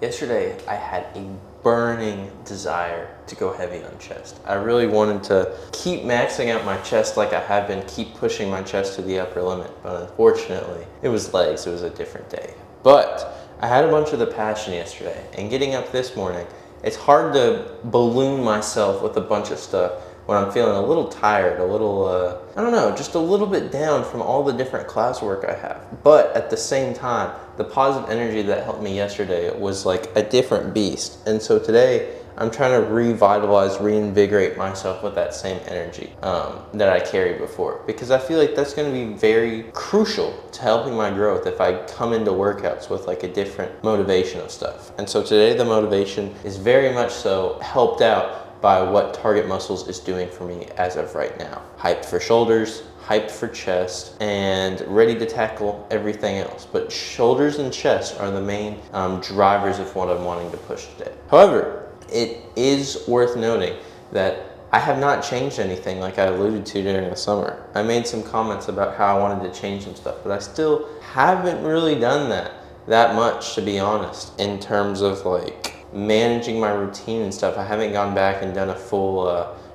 Yesterday, I had a burning desire to go heavy on chest. I really wanted to keep maxing out my chest like I have been, keep pushing my chest to the upper limit, but unfortunately, it was legs, it was a different day. But I had a bunch of the passion yesterday, and getting up this morning, it's hard to balloon myself with a bunch of stuff when I'm feeling a little tired, a little, I don't know, just a little bit down from all the different classwork I have. But at the same time, the positive energy that helped me yesterday was like a different beast. And so today, I'm trying to revitalize, reinvigorate myself with that same energy that I carried before. Because I feel like that's gonna be very crucial to helping my growth if I come into workouts with like a different motivation of stuff. And so today the motivation is very much so helped out by what Target Muscles is doing for me as of right now. Hyped for shoulders, hyped for chest, and ready to tackle everything else. But shoulders and chest are the main drivers of what I'm wanting to push today. However, it is worth noting that I have not changed anything like I alluded to during the summer. I made some comments about how I wanted to change some stuff, but I still haven't really done that much, to be honest, in terms of like managing my routine and stuff. I haven't gone back and done a full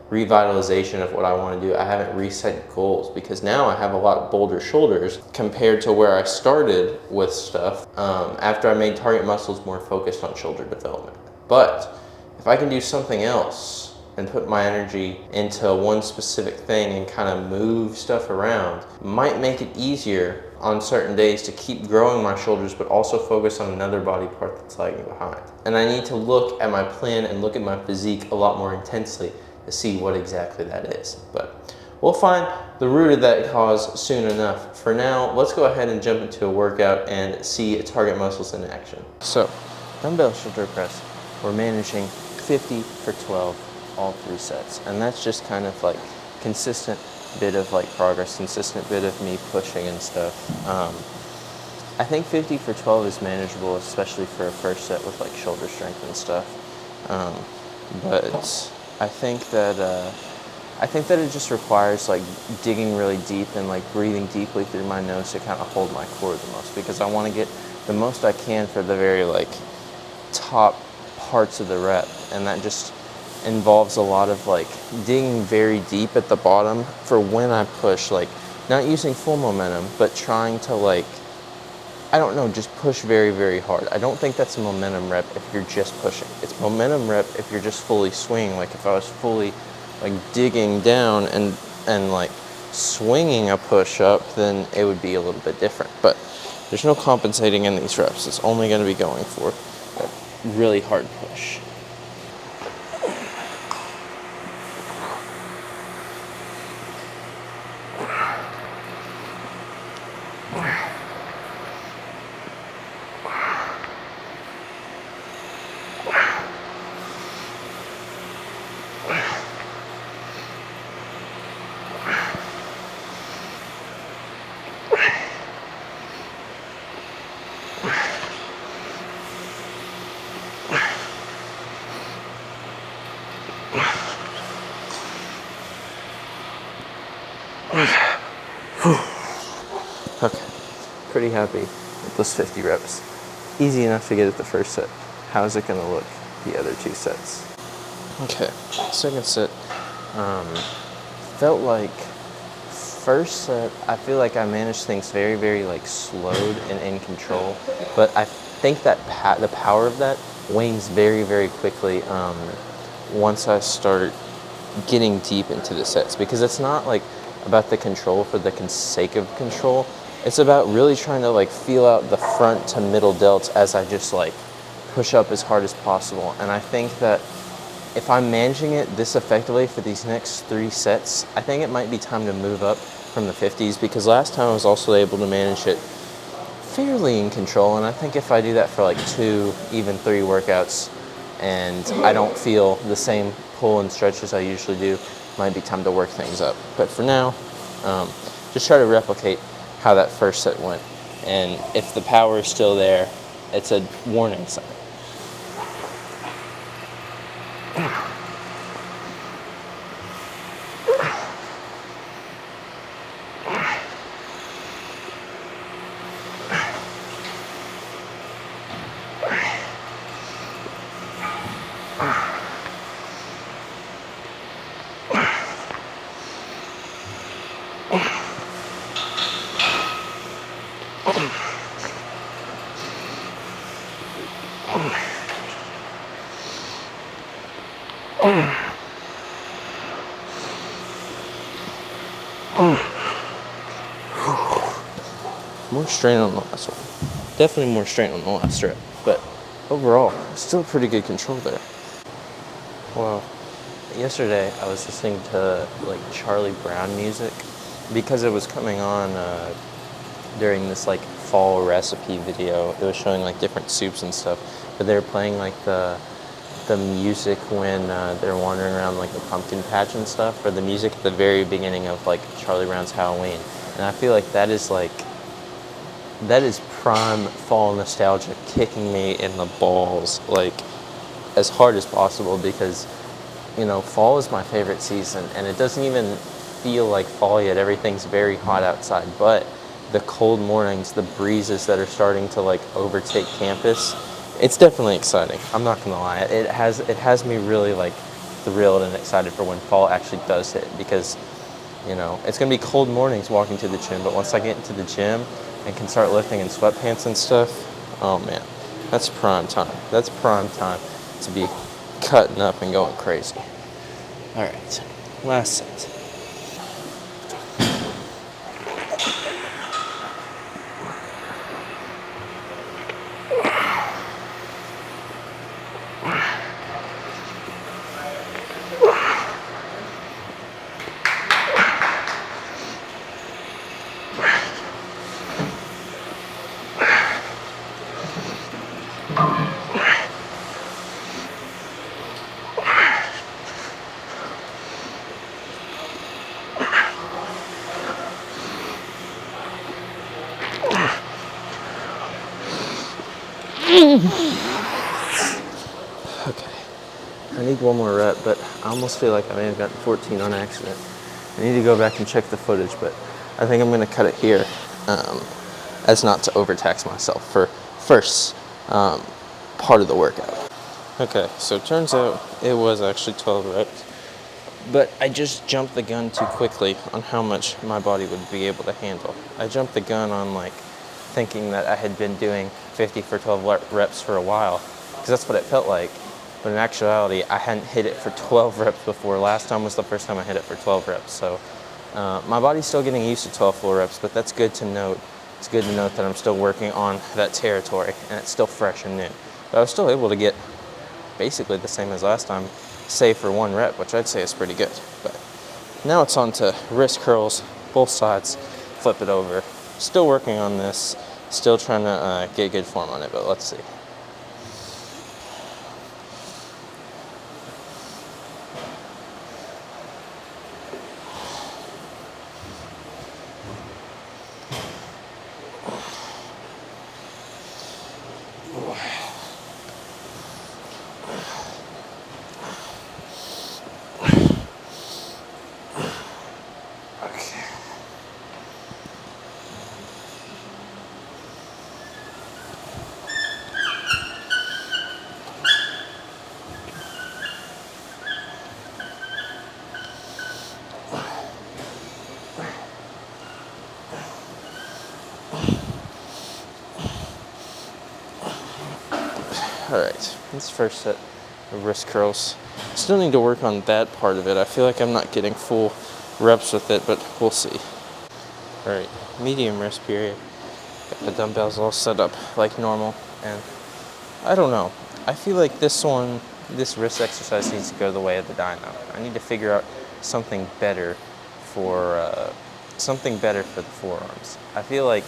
revitalization of what I want to do. I haven't reset goals because now I have a lot bolder shoulders compared to where I started with stuff after I made Target Muscles more focused on shoulder development. But if I can do something else and put my energy into one specific thing and kind of move stuff around, might make it easier on certain days to keep growing my shoulders, but also focus on another body part that's lagging behind. And I need to look at my plan and look at my physique a lot more intensely to see what exactly that is. But we'll find the root of that cause soon enough. For now, let's go ahead and jump into a workout and see Target Muscles in action. So, dumbbell shoulder press, we're managing 50 for 12, all 3 sets. And that's just kind of like consistent bit of like progress, consistent bit of me pushing and stuff. I think 50 for 12 is manageable, especially for a first set with like shoulder strength and stuff. But I think that it just requires like digging really deep and like breathing deeply through my nose to kind of hold my core the most, because I want to get the most I can for the very like top parts of the rep, and that just involves a lot of like digging very deep at the bottom for when I push, like not using full momentum, but trying to like, I don't know, just push very, very hard. I don't think that's a momentum rep if you're just pushing. It's momentum rep if you're just fully swinging. Like if I was fully like digging down and like swinging a push up, then it would be a little bit different. But there's no compensating in these reps. It's only going to be going for a really hard push. Okay, pretty happy with those 50 reps. Easy enough to get at the first set. How's it gonna look the other 2 sets? Okay, second set, felt like first set, I feel like I managed things very, very like slowed and in control, but I think that the power of that wanes very, very quickly once I start getting deep into the sets, because it's not like about the control for the sake of control. It's about really trying to like feel out the front to middle delts as I just like push up as hard as possible. And I think that if I'm managing it this effectively for these next 3 sets, I think it might be time to move up from the 50s, because last time I was also able to manage it fairly in control. And I think if I do that for like 2, even 3 workouts, and I don't feel the same pull and stretch as I usually do, might be time to work things up. But for now, just try to replicate how that first set went. And if the power is still there, it's a warning sign. More strain on the last one. Definitely more strain on the last rep, but overall, still pretty good control there. Well, yesterday I was listening to like Charlie Brown music because it was coming on during this like fall recipe video. It was showing like different soups and stuff, but they were playing like the music when they're wandering around like the pumpkin patch and stuff, or the music at the very beginning of like Charlie Brown's Halloween. And I feel like that is prime fall nostalgia kicking me in the balls like as hard as possible, because you know, fall is my favorite season, and it doesn't even feel like fall yet. Everything's very hot outside, but the cold mornings, the breezes that are starting to like overtake campus, it's definitely exciting. I'm not gonna lie. It has me really like thrilled and excited for when fall actually does hit, because you know, it's gonna be cold mornings walking to the gym, but once I get into the gym and can start lifting in sweatpants and stuff, oh man, that's prime time. That's prime time to be cutting up and going crazy. All right, last set. Okay, I need one more rep, but I almost feel like I may have gotten 14 on accident. I need to go back and check the footage, but I think I'm gonna cut it here, as not to overtax myself for first part of the workout. Okay, so it turns out it was actually 12 reps, but I just jumped the gun too quickly on how much my body would be able to handle. I jumped the gun on like thinking that I had been doing 50 for 12 reps for a while, because that's what it felt like. But in actuality, I hadn't hit it for 12 reps before. Last time was the first time I hit it for 12 reps. So my body's still getting used to 12 full reps, but that's good to note. It's good to note that I'm still working on that territory, and it's still fresh and new. But I was still able to get basically the same as last time, save for one rep, which I'd say is pretty good. But now it's on to wrist curls, both sides, flip it over. Still working on this, still trying to get good form on it, but let's see. All right, this first set of wrist curls. Still need to work on that part of it. I feel like I'm not getting full reps with it, but we'll see. All right, medium rest period. Got the dumbbells all set up like normal, and I don't know. I feel like this wrist exercise needs to go the way of the dyno. I need to figure out something better for the forearms. I feel like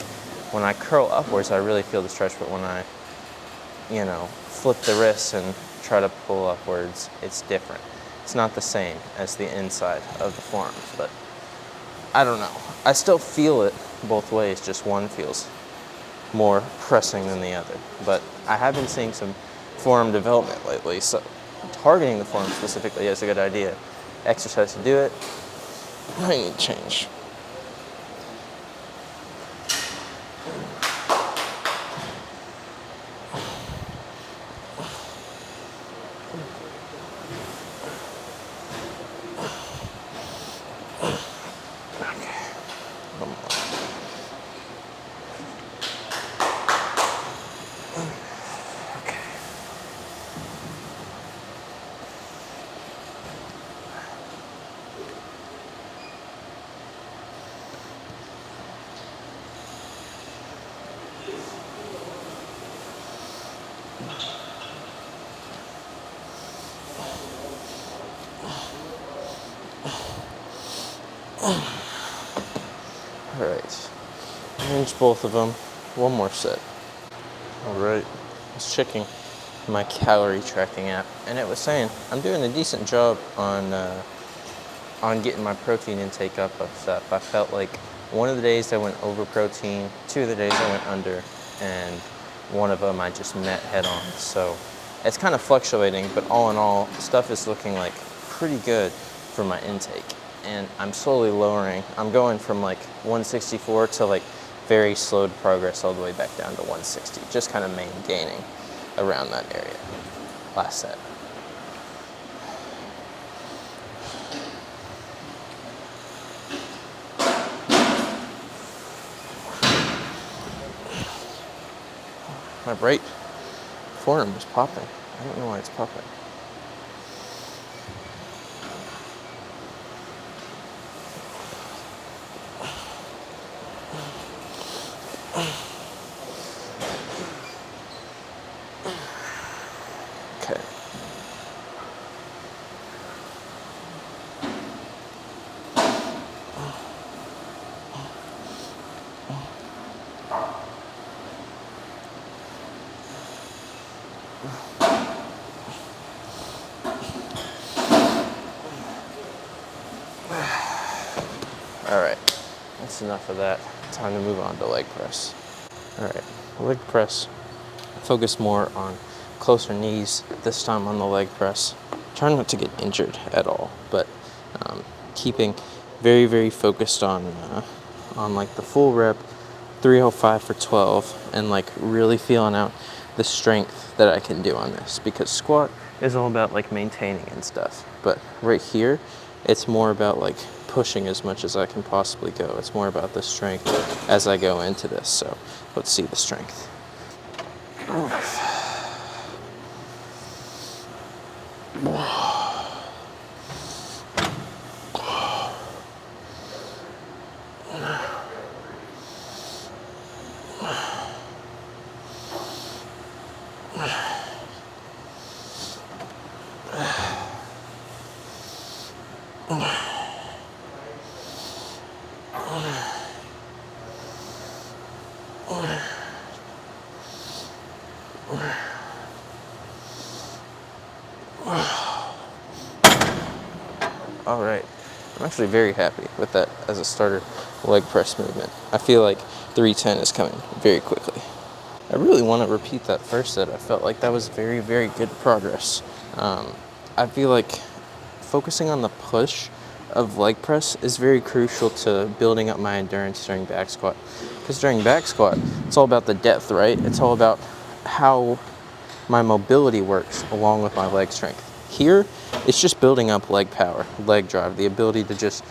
when I curl upwards, I really feel the stretch, but when I, you know, flip the wrists and try to pull upwards, it's different. It's not the same as the inside of the forearms, but I don't know. I still feel it both ways, just one feels more pressing than the other. But I have been seeing some forearm development lately, so targeting the forearm specifically is a good idea. Exercise to do it, I need change. All right, range both of them. One more set. All right, I was checking my calorie tracking app, and it was saying I'm doing a decent job on getting my protein intake up of stuff. I felt like one of the days I went over protein, 2 of the days I went under, and one of them I just met head on. So it's kind of fluctuating, but all in all, stuff is looking like pretty good for my intake. And I'm slowly lowering. I'm going from like 164 to like very slowed progress all the way back down to 160, just kind of maintaining around that area. Last set. My right forearm is popping. I don't know why it's popping. Okay. All right, that's enough of that. Time to move on to leg press. All right, leg press. Focus more on closer knees, this time on the leg press. Try not to get injured at all, but keeping very, very focused on like the full rep, 305 for 12, and like really feeling out the strength that I can do on this, because squat is all about like maintaining and stuff. But right here, it's more about like pushing as much as I can possibly go. It's more about the strength as I go into this. So let's see the strength. All right, I'm actually very happy with that as a starter leg press movement. I feel like 310 is coming very quickly. I really want to repeat that first set. I felt like that was very, very good progress. I feel like focusing on the push of leg press is very crucial to building up my endurance during back squat. Because during back squat, it's all about the depth, right? It's all about how my mobility works along with my leg strength. Here, it's just building up leg power, leg drive, the ability to just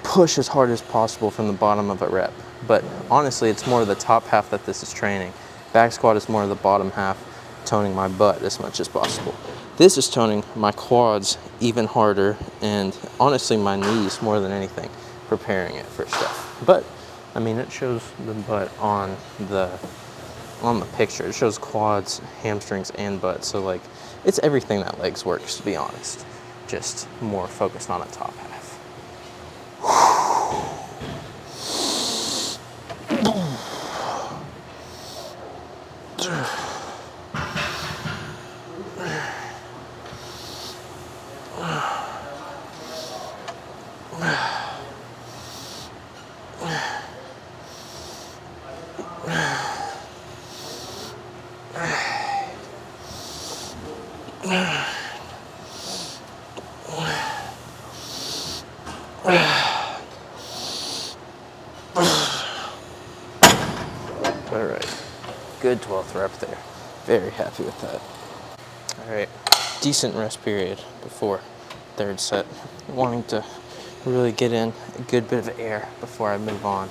push as hard as possible from the bottom of a rep. But honestly, it's more of the top half that this is training. Back squat is more of the bottom half, toning my butt as much as possible. This is toning my quads even harder, and honestly my knees more than anything, preparing it for stuff. But I mean, it shows the butt on the picture. It shows quads, hamstrings, and butt. So like, it's everything that legs works, to be honest. Just more focused on the top half. All right, good 12th rep there. Very happy with that. All right, decent rest period before third set. Wanting to really get in a good bit of air before I move on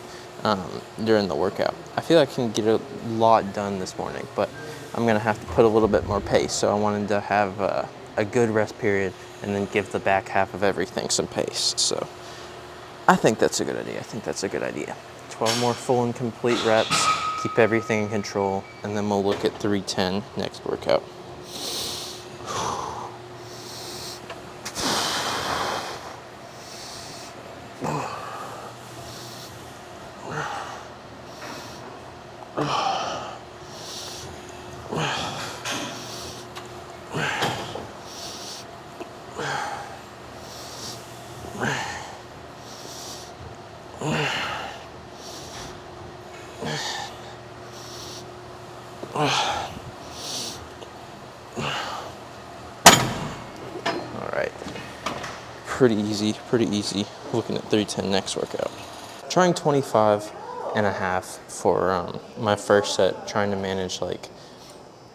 during the workout. I feel I can get a lot done this morning, but I'm gonna have to put a little bit more pace. So I wanted to have a good rest period and then give the back half of everything some pace. So I think that's a good idea. 12 more full and complete reps, keep everything in control, and then we'll look at 310 next workout. right. Pretty easy, pretty easy. Looking at 310 next workout. Trying 25 and a half for my first set, trying to manage like,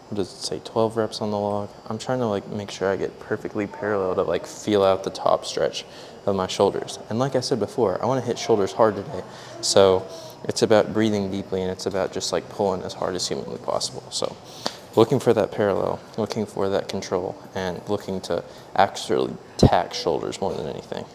what does it say, 12 reps on the log? I'm trying to like make sure I get perfectly parallel to like feel out the top stretch of my shoulders. And like I said before, I want to hit shoulders hard today. So it's about breathing deeply, and it's about just like pulling as hard as humanly possible. So looking for that parallel, looking for that control, and looking to actually tack shoulders more than anything.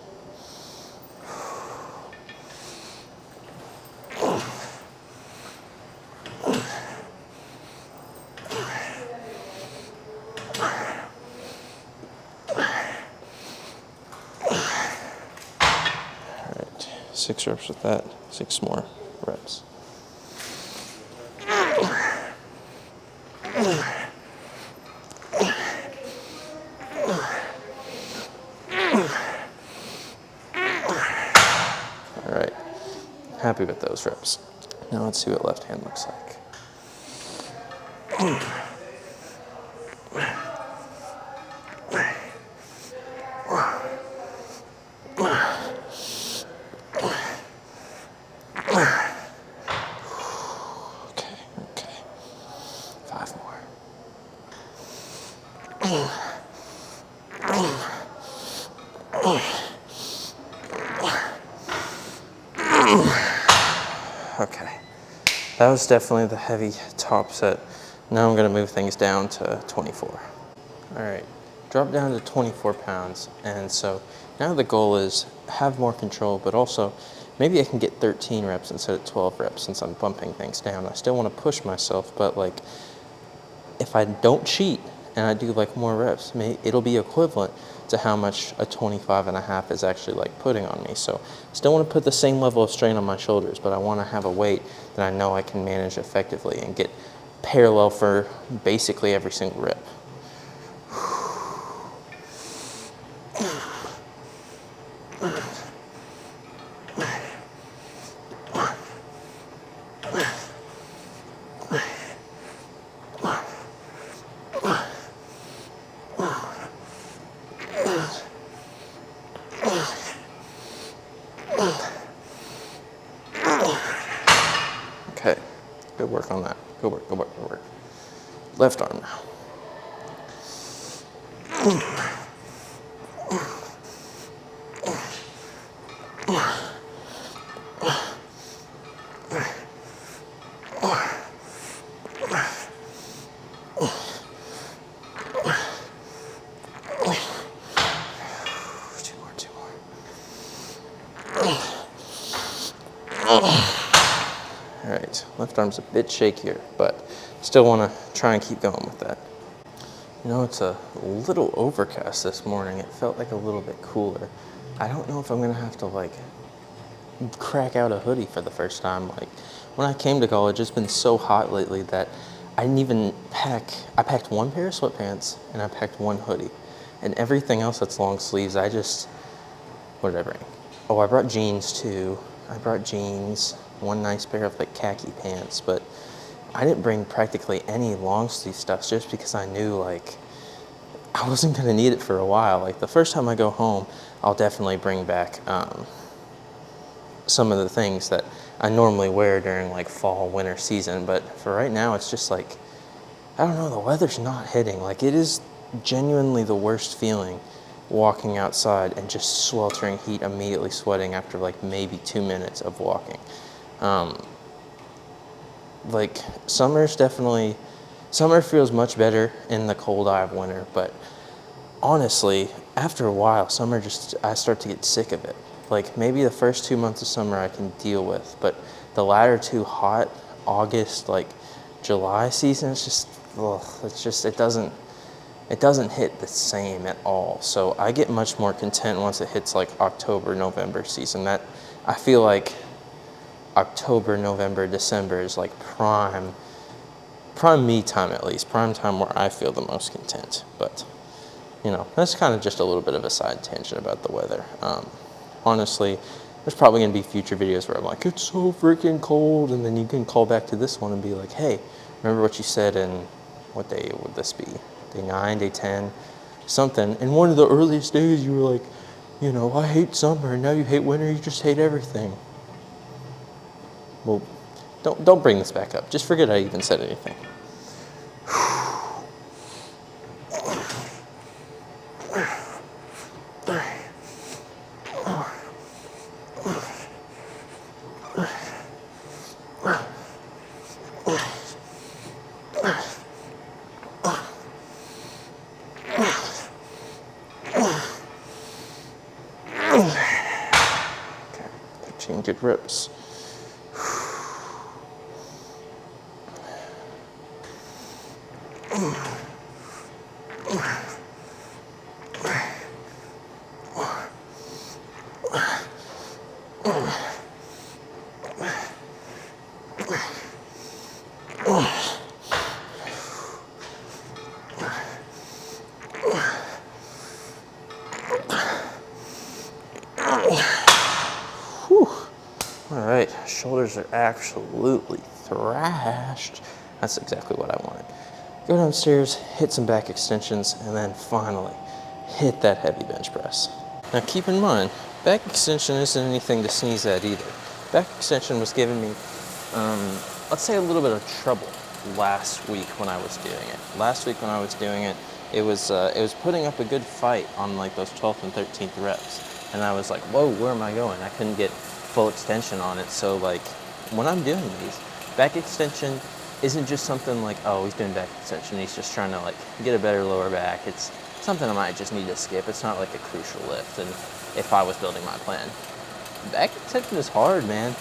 All right, 6 reps with that, 6 more reps. All right, happy with those reps. Now let's see what left hand looks like. Okay, 5 more. Okay, that was definitely the heavy top set. Now I'm gonna move things down to 24. All right, drop down to 24 pounds. And so now the goal is have more control, but also maybe I can get 13 reps instead of 12 reps since I'm bumping things down. I still wanna push myself, but like if I don't cheat and I do like more reps, it'll be equivalent to how much a 25 and a half is actually like putting on me. So I still want to put the same level of strain on my shoulders, but I want to have a weight that I know I can manage effectively and get parallel for basically every single rep. Okay, good work on that. Good work, good work, good work. Left arm now. Two more. All right, left arm's a bit shakier, but still want to try and keep going with that. You know, it's a little overcast this morning. It felt like a little bit cooler. I don't know if I'm gonna have to like crack out a hoodie for the first time. Like when I came to college, it's been so hot lately that I didn't even I packed 1 pair of sweatpants and I packed 1 hoodie. And everything else that's long sleeves, what did I bring? Oh, I brought jeans too. I brought jeans, 1 nice pair of like khaki pants, but I didn't bring practically any long sleeve stuff just because I knew like I wasn't gonna need it for a while. Like the first time I go home, I'll definitely bring back some of the things that I normally wear during like fall, winter season. But for right now, it's just like, I don't know, the weather's not hitting. Like it is genuinely the worst feeling walking outside and just sweltering heat, immediately sweating after like maybe 2 minutes of walking. Like summer feels much better in the cold eye of winter, but honestly, after a while, I start to get sick of it. Like maybe the first 2 months of summer I can deal with, but the latter 2 hot, August, like July season, it doesn't hit the same at all. So I get much more content once it hits like October, November season. That I feel like October, November, December is like prime me time, at least prime time where I feel the most content. But you know, that's kind of just a little bit of a side tangent about the weather. Honestly, there's probably gonna be future videos where I'm like, it's so freaking cold, and then you can call back to this one and be like, hey, remember what you said in, what day would this be? Day 9, day 10, something. In one of the earliest days, you were like, you know, I hate summer, and now you hate winter, you just hate everything. Well, don't bring this back up. Just forget I even said anything. Okay, 13 good reps. All right, shoulders are absolutely thrashed. That's exactly what I wanted. Go downstairs, hit some back extensions, and then finally hit that heavy bench press. Now keep in mind, back extension isn't anything to sneeze at either. Back extension was giving me, let's say, a little bit of trouble last week when I was doing it. Last week when I was doing it, it was putting up a good fight on like those 12th and 13th reps. And I was like, whoa, where am I going? I couldn't get full extension on it. So like when I'm doing these, back extension isn't just something like, oh, he's doing back extension, he's just trying to like get a better lower back. It's something I might just need to skip. It's not like a crucial lift. And if I was building my plan, back extension is hard, man.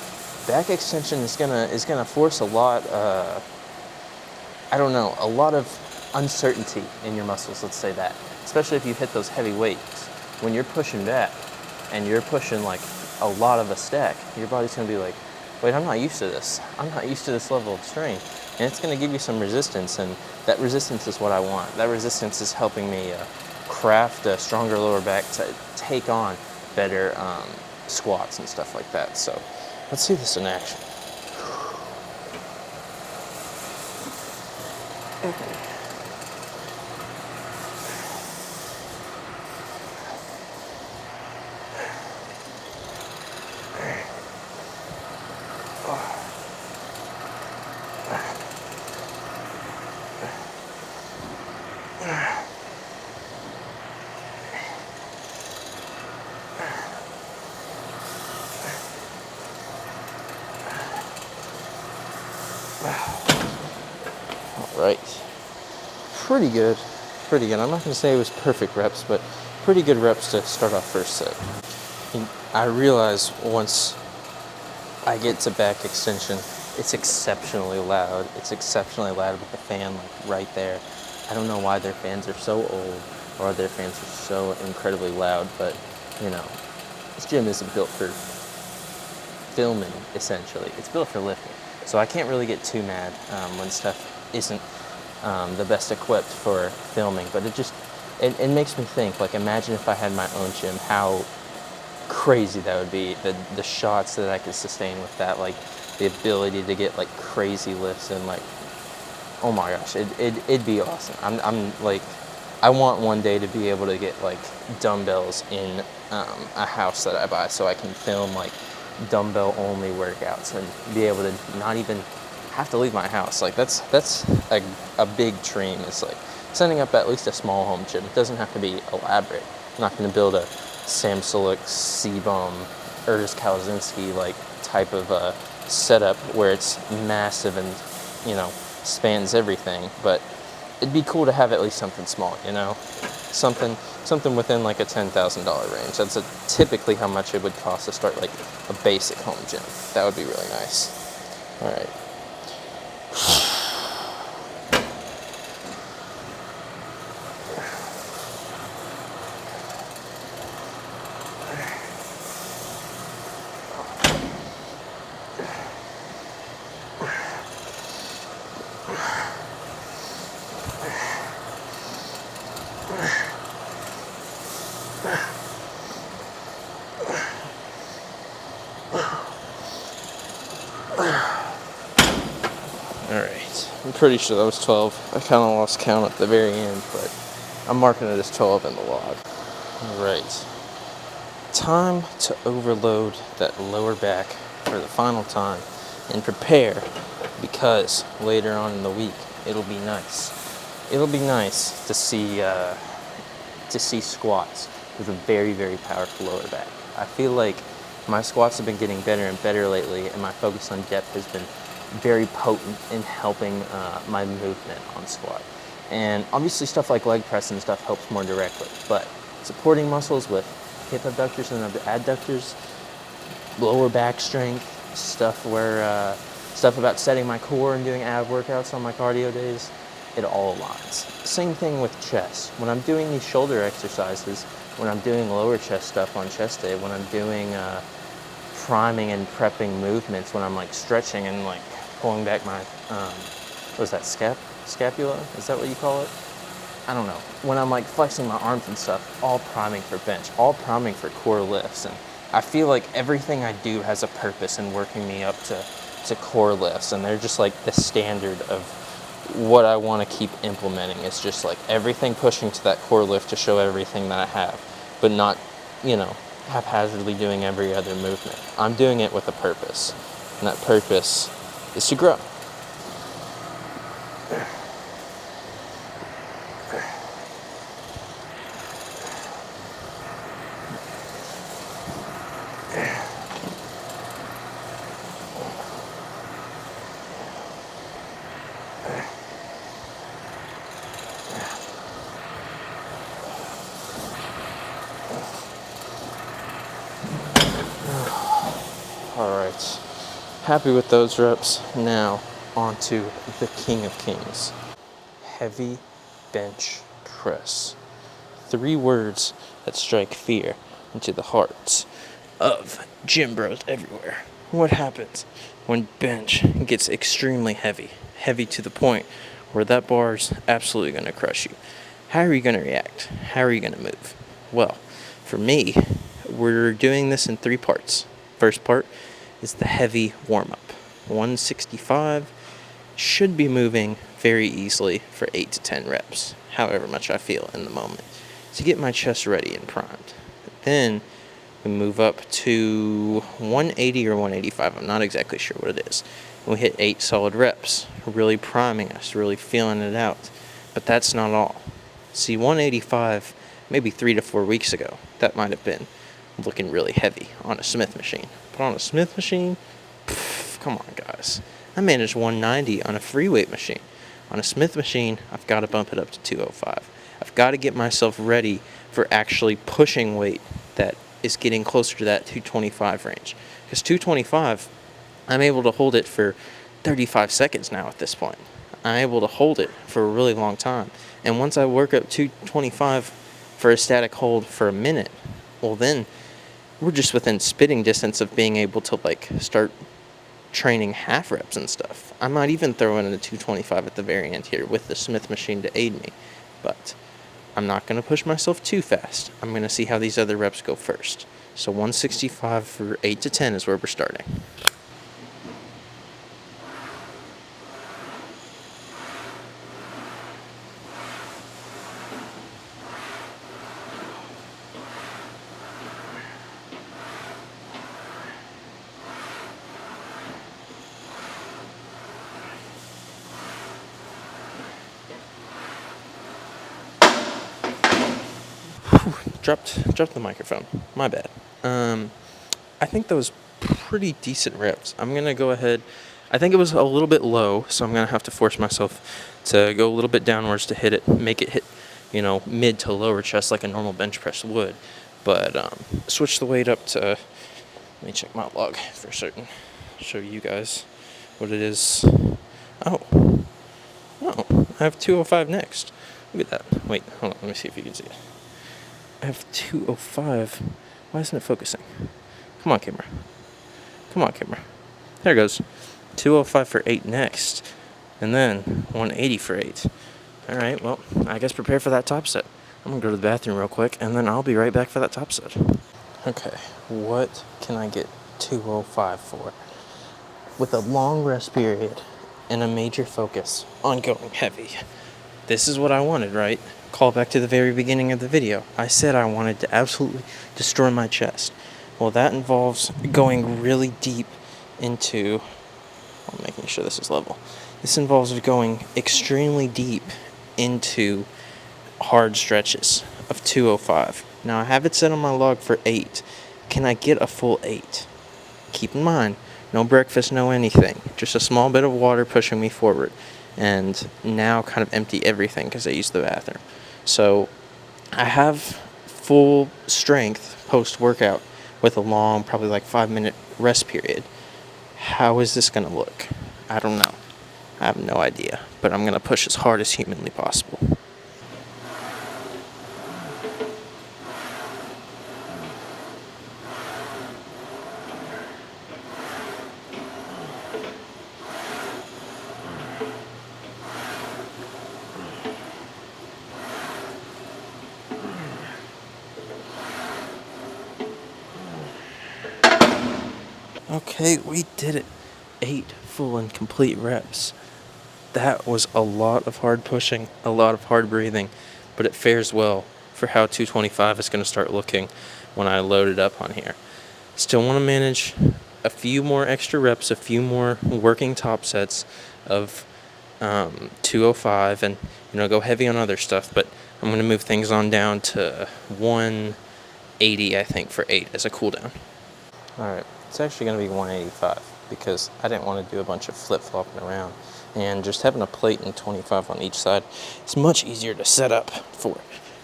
Back extension is gonna force a lot, I don't know, a lot of uncertainty in your muscles, let's say that. Especially if you hit those heavy weights. When you're pushing back and you're pushing like a lot of a stack, your body's gonna be like, wait, I'm not used to this. I'm not used to this level of strain. And it's gonna give you some resistance, and that resistance is what I want. That resistance is helping me craft a stronger lower back to take on better squats and stuff like that. So let's see this in action. All right, pretty good. I'm not gonna say it was perfect reps, but pretty good reps to start off first set. And I realize once I get to back extension, it's exceptionally loud. It's exceptionally loud with the fan like right there. I don't know why their fans are so old or their fans are so incredibly loud, but you know, this gym isn't built for filming, essentially. It's built for lifting. So I can't really get too mad when stuff isn't the best equipped for filming, but it makes me think, like, imagine if I had my own gym, how crazy that would be, the shots that I could sustain with that, like the ability to get like crazy lifts and like, oh my gosh, it'd be awesome. I'm like, I want one day to be able to get like dumbbells in a house that I buy, so I can film like dumbbell only workouts and be able to not even have to leave my house. Like that's a big dream. It's like setting up at least a small home gym. It doesn't have to be elaborate. I'm not going to build a Sam Sulek, C-Bomb, Ernest Kalzinski like type of setup where it's massive and, you know, spans everything. But it'd be cool to have at least something small, you know, something within like a $10,000 range. That's typically how much it would cost to start like a basic home gym. That would be really nice. All right. Alright, I'm pretty sure that was 12. I kind of lost count at the very end, but I'm marking it as 12 in the log. All right. Time to overload that lower back for the final time and prepare, because later on in the week it'll be nice. It'll be nice to see squats with a very, very powerful lower back. I feel like my squats have been getting better and better lately, and my focus on depth has been very potent in helping my movement on squat. And obviously stuff like leg press and stuff helps more directly, but supporting muscles with hip abductors and adductors, lower back strength, stuff about setting my core and doing ab workouts on my cardio days, it all aligns. Same thing with chest. When I'm doing these shoulder exercises, when I'm doing lower chest stuff on chest day, when I'm doing priming and prepping movements, when I'm like stretching and like pulling back my, what is that, scapula? Is that what you call it? I don't know. When I'm like flexing my arms and stuff, all priming for bench, all priming for core lifts. And I feel like everything I do has a purpose in working me up to core lifts. And they're just like the standard of what I want to keep implementing. It's just like everything pushing to that core lift to show everything that I have, but not, haphazardly doing every other movement. I'm doing it with a purpose, and that purpose is to grow. All right, happy with those reps. Now onto the king of kings, heavy bench press. 3 words that strike fear into the hearts of gym bros everywhere. What happens when bench gets extremely heavy to the point where that bar's absolutely going to crush you? How are you going to react? How are you going to move? Well, for me, we're doing this in 3 parts. First part is the heavy warm-up. 165 should be moving very easily for 8 to 10 reps, however much I feel in the moment, to get my chest ready and primed. Then we move up to 180 or 185, I'm not exactly sure what it is. And we hit 8 solid reps, really priming us, really feeling it out. But that's not all. See, 185, maybe 3 to 4 weeks ago, that might have been looking really heavy on a Smith machine. But on a Smith machine, come on guys. I managed 190 on a free weight machine. On a Smith machine, I've got to bump it up to 205. I've got to get myself ready for actually pushing weight that is getting closer to that 225 range. Because 225, I'm able to hold it for 35 seconds now at this point. I'm able to hold it for a really long time. And once I work up 225 for a static hold for a minute, well then, we're just within spitting distance of being able to like start training half reps and stuff. I might even throw in a 225 at the very end here with the Smith machine to aid me. But I'm not going to push myself too fast. I'm going to see how these other reps go first. So 165 for 8 to 10 is where we're starting. Dropped the microphone. My bad. I think that was pretty decent reps. I'm going to go ahead. I think it was a little bit low, so I'm going to have to force myself to go a little bit downwards to hit it, make it hit, mid to lower chest like a normal bench press would. But switch the weight up to, let me check my log for certain, show you guys what it is. Oh, I have 205 next. Look at that. Wait, hold on, let me see if you can see it. I have 205. Why isn't it focusing? Come on, camera. There it goes. 205 for 8 next. And then 180 for 8. Alright, well, I guess prepare for that top set. I'm going to go to the bathroom real quick, and then I'll be right back for that top set. Okay, what can I get 205 for? With a long rest period and a major focus on going heavy. This is what I wanted, right? call back to the very beginning of the video. I said I wanted to absolutely destroy my chest. Well, that involves going really deep into, I'm making sure this is level. This involves going extremely deep into hard stretches of 205. Now I have it set on my log for 8. Can I get a full 8? Keep in mind, no breakfast, no anything. Just a small bit of water pushing me forward. And now kind of empty everything because I used the bathroom. So I have full strength post-workout with a long, probably like 5-minute rest period. How is this going to look? I don't know. I have no idea. But I'm going to push as hard as humanly possible. Okay, we did it. 8 full and complete reps. That was a lot of hard pushing, a lot of hard breathing, but it fares well for how 225 is going to start looking when I load it up on here. Still want to manage a few more extra reps, a few more working top sets of 205 and go heavy on other stuff, but I'm going to move things on down to 180, I think, for 8 as a cooldown. Alright, it's actually going to be 185 because I didn't want to do a bunch of flip-flopping around, and just having a plate and 25 on each side is much easier to set up for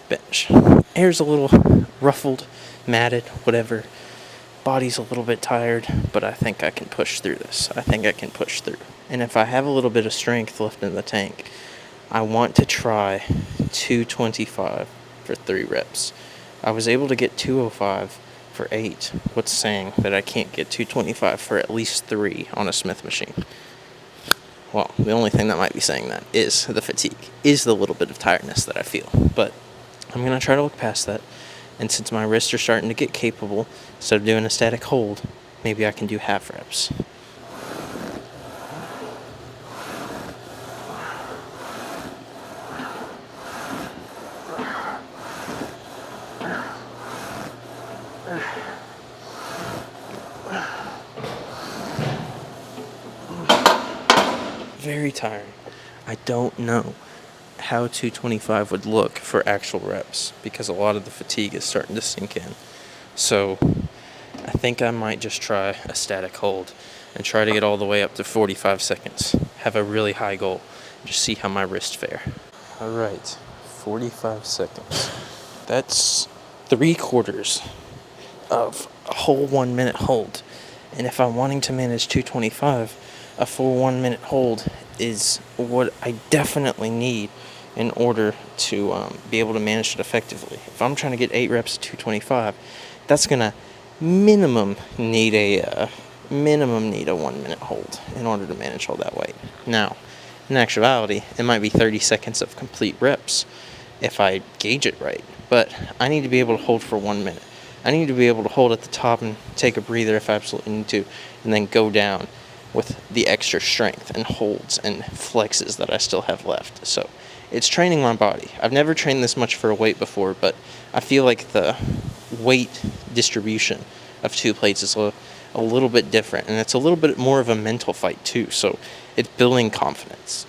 bench. Hair's a little ruffled, matted, whatever. Body's a little bit tired, but I think I can push through this. I think I can push through. And if I have a little bit of strength left in the tank, I want to try 225 for 3 reps. I was able to get 205 for 8. What's saying that I can't get 225 for at least 3 on a Smith machine? Well, the only thing that might be saying that is the fatigue, is the little bit of tiredness that I feel. But I'm going to try to look past that. And since my wrists are starting to get capable, instead of doing a static hold, maybe I can do half reps. Very tiring. I don't know how 225 would look for actual reps because a lot of the fatigue is starting to sink in. So I think I might just try a static hold and try to get all the way up to 45 seconds. Have a really high goal. Just see how my wrists fare. All right, 45 seconds. That's 3/4 of a whole 1 minute hold. And if I'm wanting to manage 225, a full 1 minute hold is what I definitely need in order to be able to manage it effectively. If I'm trying to get 8 reps at 225, that's gonna minimum need a 1 minute hold in order to manage all that weight. Now, in actuality, it might be 30 seconds of complete reps if I gauge it right, but I need to be able to hold for 1 minute. I need to be able to hold at the top and take a breather if I absolutely need to, and then go down with the extra strength and holds and flexes that I still have left. So it's training my body. I've never trained this much for a weight before, but I feel like the weight distribution of 2 plates is a little bit different, and it's a little bit more of a mental fight too, so it's building confidence.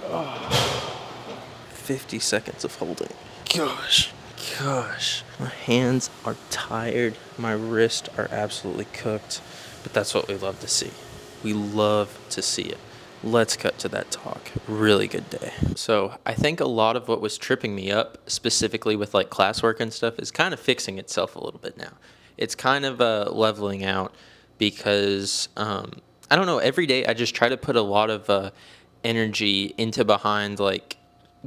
Oh, 50 seconds of holding. Gosh. My hands are tired. My wrists are absolutely cooked. But that's what we love to see. We love to see it. Let's cut to that talk. Really good day. So I think a lot of what was tripping me up, specifically with like classwork and stuff, is kind of fixing itself a little bit now. It's kind of leveling out because I don't know. Every day I just try to put a lot of energy into behind like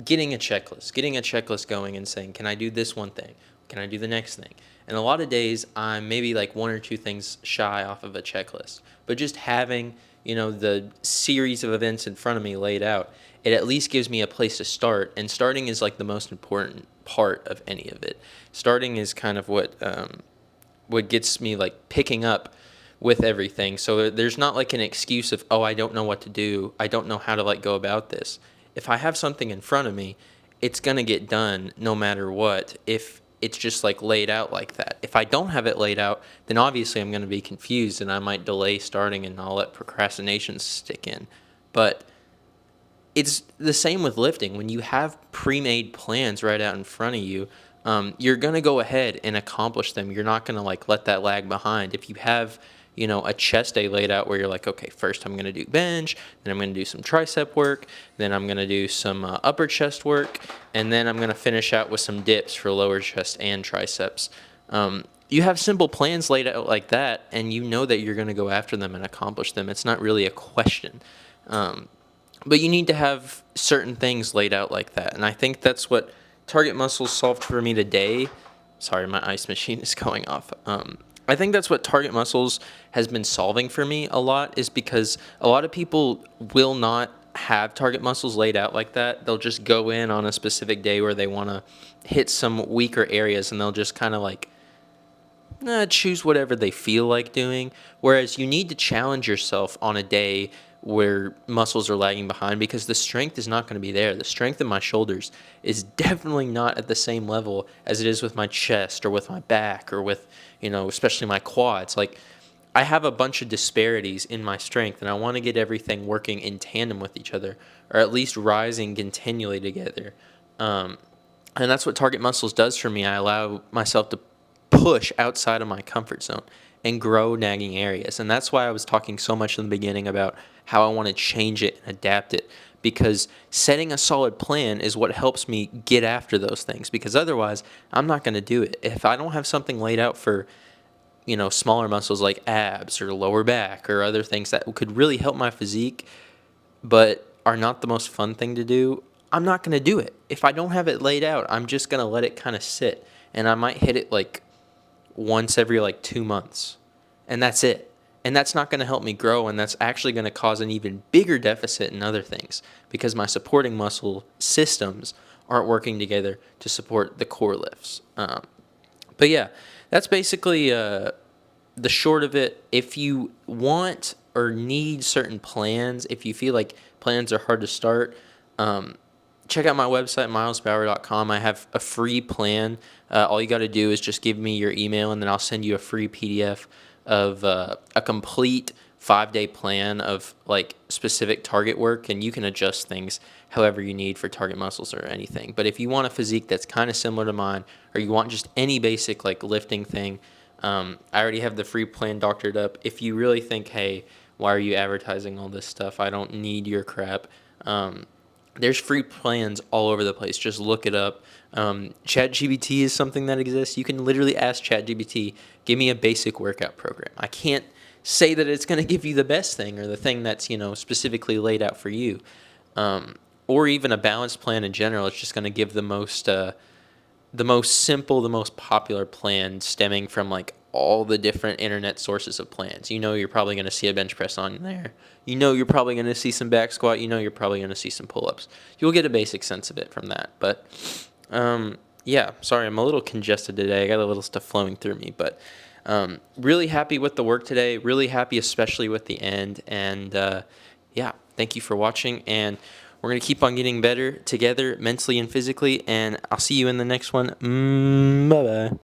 getting a checklist going and saying, can I do this one thing? Can I do the next thing? And a lot of days I'm maybe like one or two things shy off of a checklist. But just having, the series of events in front of me laid out, it at least gives me a place to start. And starting is like the most important part of any of it. Starting is kind of what gets me like picking up with everything. So there's not like an excuse of, oh, I don't know what to do. I don't know how to like go about this. If I have something in front of me, it's going to get done no matter what if it's just like laid out like that. If I don't have it laid out, then obviously I'm going to be confused and I might delay starting and I'll let procrastination stick in. But it's the same with lifting. When you have pre-made plans right out in front of you, you're going to go ahead and accomplish them. You're not going to like let that lag behind. If you have, a chest day laid out where you're like, okay, first I'm going to do bench, then I'm going to do some tricep work, then I'm going to do some upper chest work, and then I'm going to finish out with some dips for lower chest and triceps. You have simple plans laid out like that, and you know that you're going to go after them and accomplish them. It's not really a question. But you need to have certain things laid out like that. And I think that's what Target Muscles solved for me today. Sorry, my ice machine is going off. I think that's what Target Muscles has been solving for me a lot, is because a lot of people will not have Target Muscles laid out like that. They'll just go in on a specific day where they want to hit some weaker areas, and they'll just kind of like choose whatever they feel like doing. Whereas you need to challenge yourself on a day where muscles are lagging behind, because the strength is not going to be there. The strength in my shoulders is definitely not at the same level as it is with my chest or with my back or with, especially my quads. Like, I have a bunch of disparities in my strength, and I want to get everything working in tandem with each other, or at least rising continually together. And that's what Target Muscles does for me. I allow myself to push outside of my comfort zone and grow nagging areas. And that's why I was talking so much in the beginning about how I want to change it and adapt it, because setting a solid plan is what helps me get after those things, because otherwise I'm not going to do it. If I don't have something laid out for, smaller muscles like abs or lower back or other things that could really help my physique but are not the most fun thing to do, I'm not going to do it. If I don't have it laid out, I'm just going to let it kind of sit, and I might hit it like once every like 2 months, and that's it. And that's not going to help me grow, and that's actually going to cause an even bigger deficit in other things, because my supporting muscle systems aren't working together to support the core lifts. But yeah, that's basically the short of it. If you want or need certain plans, if you feel like plans are hard to start, check out my website, milesbauer.com. I have a free plan. All you got to do is just give me your email, and then I'll send you a free PDF of a complete 5-day plan of like specific target work, and you can adjust things however you need for Target Muscles or anything. But if you want a physique that's kind of similar to mine, or you want just any basic like lifting thing, I already have the free plan doctored up. If you really think, hey, why are you advertising all this stuff? I don't need your crap. There's free plans all over the place. Just look it up. ChatGPT is something that exists. You can literally ask ChatGPT, give me a basic workout program. I can't say that it's going to give you the best thing or the thing that's, specifically laid out for you. Or even a balanced plan in general. It's just going to give the most simple, the most popular plan stemming from like all the different internet sources of plans. You're probably going to see a bench press on there. You're probably going to see some back squat. You're probably going to see some pull-ups. You'll get a basic sense of it from that. But yeah, sorry, I'm a little congested today. I got a little stuff flowing through me, but really happy with the work today. Really happy, especially with the end. And yeah, thank you for watching. And we're going to keep on getting better together mentally and physically. And I'll see you in the next one. Bye-bye.